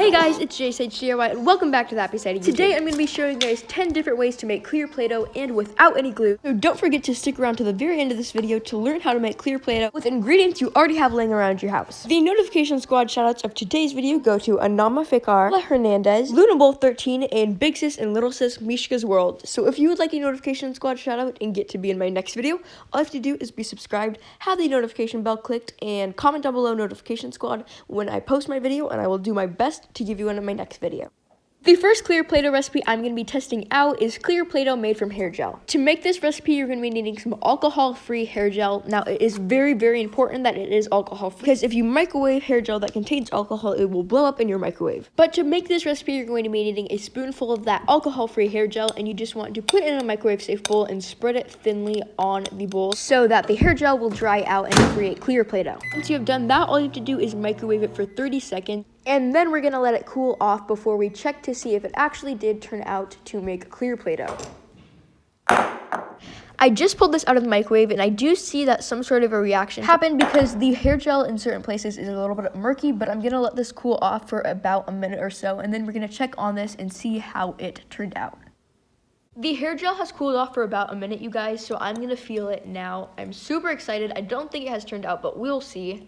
Hey guys, it's JSHDIY and welcome back to the Happy Side of YouTube. Today I'm going to be showing you guys 10 different ways to make clear Play-Doh and without any glue. So don't forget to stick around to the very end of this video to learn how to make clear Play-Doh with ingredients you already have laying around your house. The notification squad shoutouts of today's video go to Anama Fikar, La Hernandez, Lunable13, and Big Sis and Little Sis Mishka's World. So if you would like a notification squad shoutout and get to be in my next video, all you have to do is be subscribed, have the notification bell clicked, and comment down below notification squad when I post my video, and I will do my best to give you one in my next video. The first clear Play-Doh recipe I'm going to be testing out is clear Play-Doh made from hair gel. To make this recipe, you're going to be needing some alcohol-free hair gel. Now, it is very, very important that it is alcohol-free because if you microwave hair gel that contains alcohol, it will blow up in your microwave. But to make this recipe, you're going to be needing a spoonful of that alcohol-free hair gel, and you just want to put it in a microwave-safe bowl and spread it thinly on the bowl so that the hair gel will dry out and create clear Play-Doh. Once you have done that, all you have to do is microwave it for 30 seconds. And then we're going to let it cool off before we check to see if it actually did turn out to make clear Play-Doh. I just pulled this out of the microwave, and I do see that some sort of a reaction happened because the hair gel in certain places is a little bit murky, but I'm going to let this cool off for about a minute or so, and then we're going to check on this and see how it turned out. The hair gel has cooled off for about a minute, you guys, so I'm going to feel it now. I'm super excited. I don't think it has turned out, but we'll see.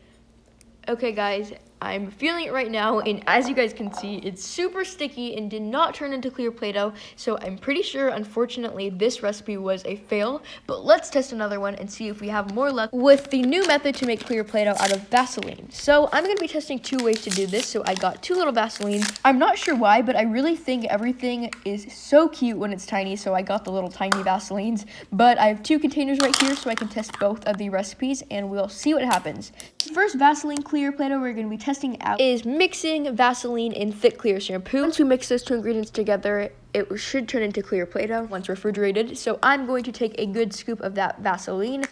Okay, guys. I'm feeling it right now, and as you guys can see, it's super sticky and did not turn into clear Play-Doh, so I'm pretty sure, unfortunately, this recipe was a fail, but let's test another one and see if we have more luck with the new method to make clear Play-Doh out of Vaseline. So I'm going to be testing two ways to do this, so I got two little Vaselines. I'm not sure why, but I really think everything is so cute when it's tiny, so I got the little tiny Vaselines, but I have two containers right here, so I can test both of the recipes, and we'll see what happens. The first Vaseline clear Play-Doh we're going to be testing out is mixing Vaseline and thick clear shampoo. Once you mix those two ingredients together, it should turn into clear Play-Doh once refrigerated. So I'm going to take a good scoop of that Vaseline.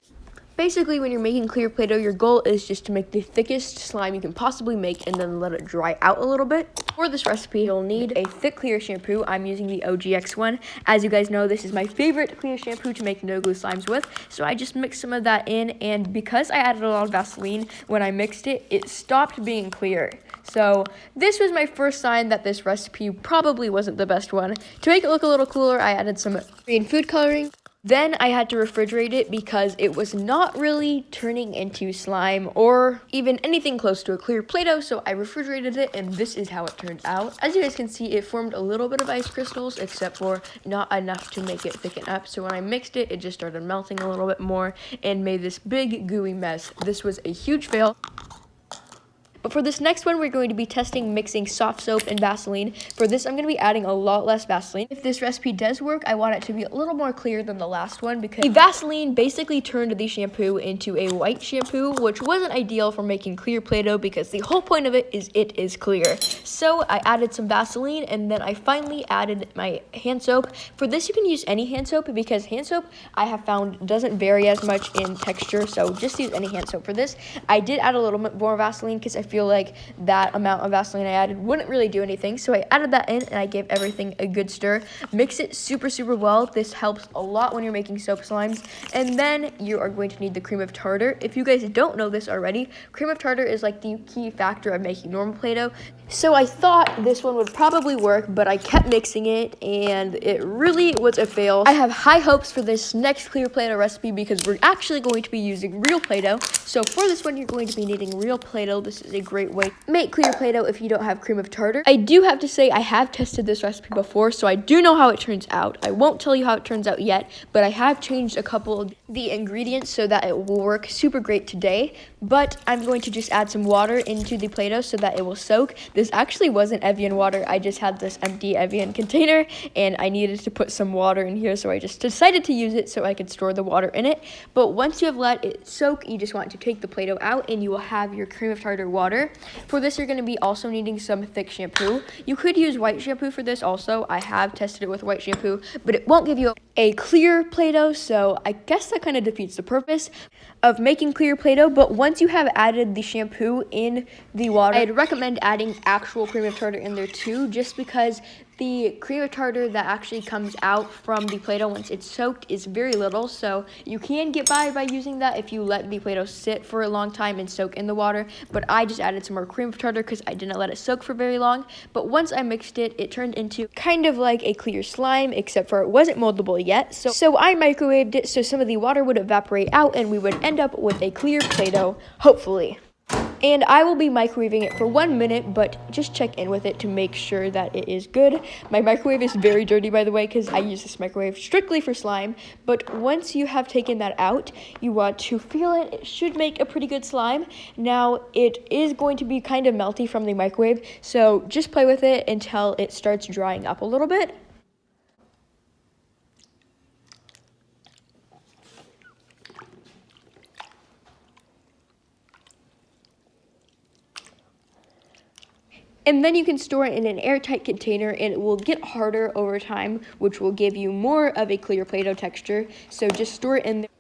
Basically, when you're making clear Play-Doh, your goal is just to make the thickest slime you can possibly make and then let it dry out a little bit. For this recipe, you'll need a thick clear shampoo. I'm using the OGX one. As you guys know, this is my favorite clear shampoo to make no glue slimes with. So I just mixed some of that in, and because I added a lot of Vaseline when I mixed it, it stopped being clear. So this was my first sign that this recipe probably wasn't the best one. To make it look a little cooler, I added some green food coloring. Then I had to refrigerate it because it was not really turning into slime or even anything close to a clear Play-Doh, so I refrigerated it, and this is how it turned out. As you guys can see, it formed a little bit of ice crystals, except for not enough to make it thicken up. So when I mixed it, it just started melting a little bit more and made this big gooey mess. This was a huge fail. But for this next one, we're going to be testing mixing soft soap and Vaseline. For this, I'm going to be adding a lot less Vaseline. If this recipe does work, I want it to be a little more clear than the last one because the Vaseline basically turned the shampoo into a white shampoo, which wasn't ideal for making clear Play-Doh because the whole point of it is clear. So I added some Vaseline, and then I finally added my hand soap. For this, you can use any hand soap because hand soap, I have found, doesn't vary as much in texture, so just use any hand soap for this. I did add a little bit more Vaseline because I feel like that amount of Vaseline I added wouldn't really do anything, so I added that in and I gave everything a good stir. Mix it super well. This helps a lot when you're making soap slimes. And then you are going to need the cream of tartar. If you guys don't know this already, cream of tartar is like the key factor of making normal Play-Doh. So I thought this one would probably work, but I kept mixing it and it really was a fail. I have high hopes for this next clear Play-Doh recipe because we're actually going to be using real Play-Doh. So for this one, you're going to be needing real Play-Doh. This is a great way to make clear Play-Doh if you don't have cream of tartar. I do have to say I have tested this recipe before, so I do know how it turns out. I won't tell you how it turns out yet, but I have changed a couple of the ingredients so that it will work super great today. But I'm going to just add some water into the Play-Doh so that it will soak. This actually wasn't Evian water. I just had this empty Evian container, and I needed to put some water in here, so I just decided to use it so I could store the water in it. But once you have let it soak, you just want to take the Play-Doh out, and you will have your cream of tartar water. For this, you're going to be also needing some thick shampoo. You could use white shampoo for this also. I have tested it with white shampoo, but it won't give you a clear Play-Doh, so I guess that kind of defeats the purpose of making clear Play-Doh. But once you have added the shampoo in the water, I'd recommend adding actual cream of tartar in there too, just because the cream of tartar that actually comes out from the Play-Doh once it's soaked is very little, so you can get by using that if you let the Play-Doh sit for a long time and soak in the water, but I just added some more cream of tartar because I didn't let it soak for very long. But once I mixed it, it turned into kind of like a clear slime, except for it wasn't moldable yet. So I microwaved it so some of the water would evaporate out and we would end up with a clear Play-Doh, hopefully. And I will be microwaving it for 1 minute, but just check in with it to make sure that it is good. My microwave is very dirty, by the way, because I use this microwave strictly for slime. But once you have taken that out, you want to feel it. It should make a pretty good slime. Now, it is going to be kind of melty from the microwave, so just play with it until it starts drying up a little bit. And then you can store it in an airtight container and it will get harder over time, which will give you more of a clear Play-Doh texture. So just store it in there.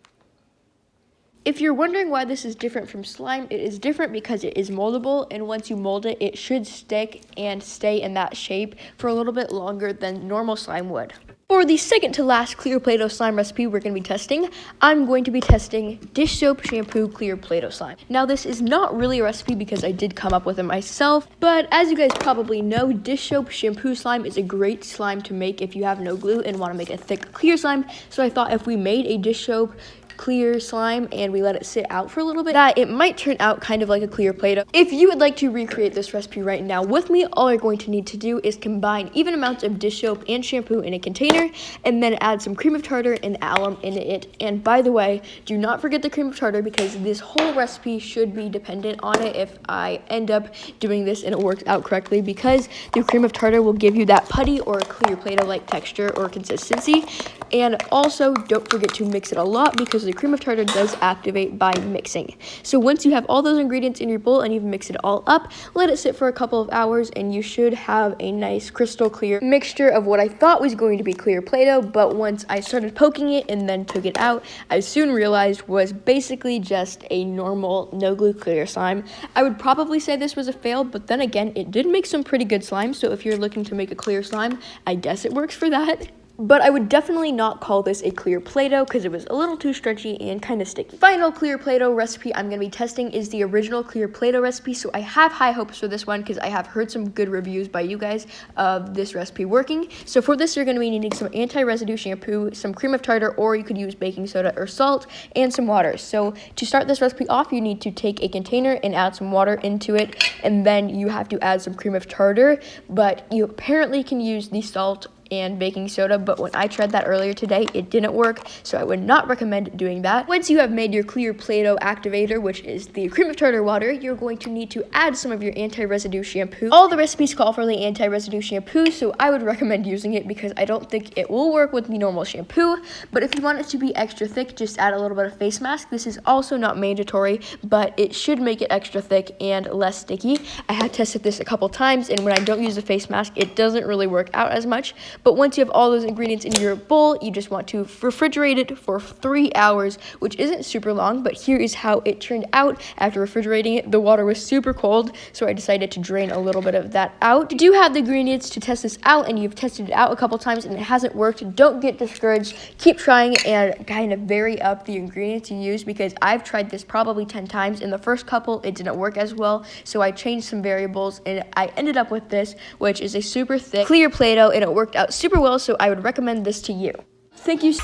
If you're wondering why this is different from slime, it is different because it is moldable, and once you mold it, it should stick and stay in that shape for a little bit longer than normal slime would. For the second to last clear Play-Doh slime recipe we're going to be testing, I'm going to be testing dish soap shampoo clear Play-Doh slime. Now this is not really a recipe because I did come up with it myself, but as you guys probably know, dish soap shampoo slime is a great slime to make if you have no glue and want to make a thick clear slime. So I thought if we made a dish soap clear slime and we let it sit out for a little bit, that it might turn out kind of like a clear Play-Doh. If you would like to recreate this recipe right now with me, all you're going to need to do is combine even amounts of dish soap and shampoo in a container and then add some cream of tartar and alum in it. And by the way, do not forget the cream of tartar because this whole recipe should be dependent on it if I end up doing this and it works out correctly, because the cream of tartar will give you that putty or clear Play-Doh-like texture or consistency. And also don't forget to mix it a lot because the cream of tartar does activate by mixing. So once you have all those ingredients in your bowl and you've mixed it all up, let it sit for a couple of hours and you should have a nice crystal clear mixture of what I thought was going to be clear Play-Doh, but once I started poking it and then took it out, I soon realized was basically just a normal no glue clear slime. I would probably say this was a fail, but then again, it did make some pretty good slime, so if you're looking to make a clear slime, I guess it works for that. But I would definitely not call this a clear Play-Doh because it was a little too stretchy and kind of sticky. Final clear Play-Doh recipe I'm going to be testing is the original clear Play-Doh recipe. So I have high hopes for this one because I have heard some good reviews by you guys of this recipe working. So for this, you're going to be needing some anti-residue shampoo, some cream of tartar, or you could use baking soda or salt, and some water. So to start this recipe off, you need to take a container and add some water into it, and then you have to add some cream of tartar, but you apparently can use the salt and baking soda, but when I tried that earlier today, it didn't work, so I would not recommend doing that. Once you have made your clear Play-Doh activator, which is the cream of tartar water, you're going to need to add some of your anti-residue shampoo. All the recipes call for the anti-residue shampoo, so I would recommend using it because I don't think it will work with the normal shampoo, but if you want it to be extra thick, just add a little bit of face mask. This is also not mandatory, but it should make it extra thick and less sticky. I have tested this a couple times, and when I don't use a face mask, it doesn't really work out as much. But once you have all those ingredients in your bowl, you just want to refrigerate it for 3 hours, which isn't super long, but here is how it turned out after refrigerating it. The water was super cold, so I decided to drain a little bit of that out. If you do have the ingredients to test this out and you've tested it out a couple times and it hasn't worked, don't get discouraged. Keep trying and kind of vary up the ingredients you use, because I've tried this probably 10 times. In the first couple, it didn't work as well, so I changed some variables and I ended up with this, which is a super thick clear Play-Doh, and it worked out super well, so I would recommend this to you. Thank you.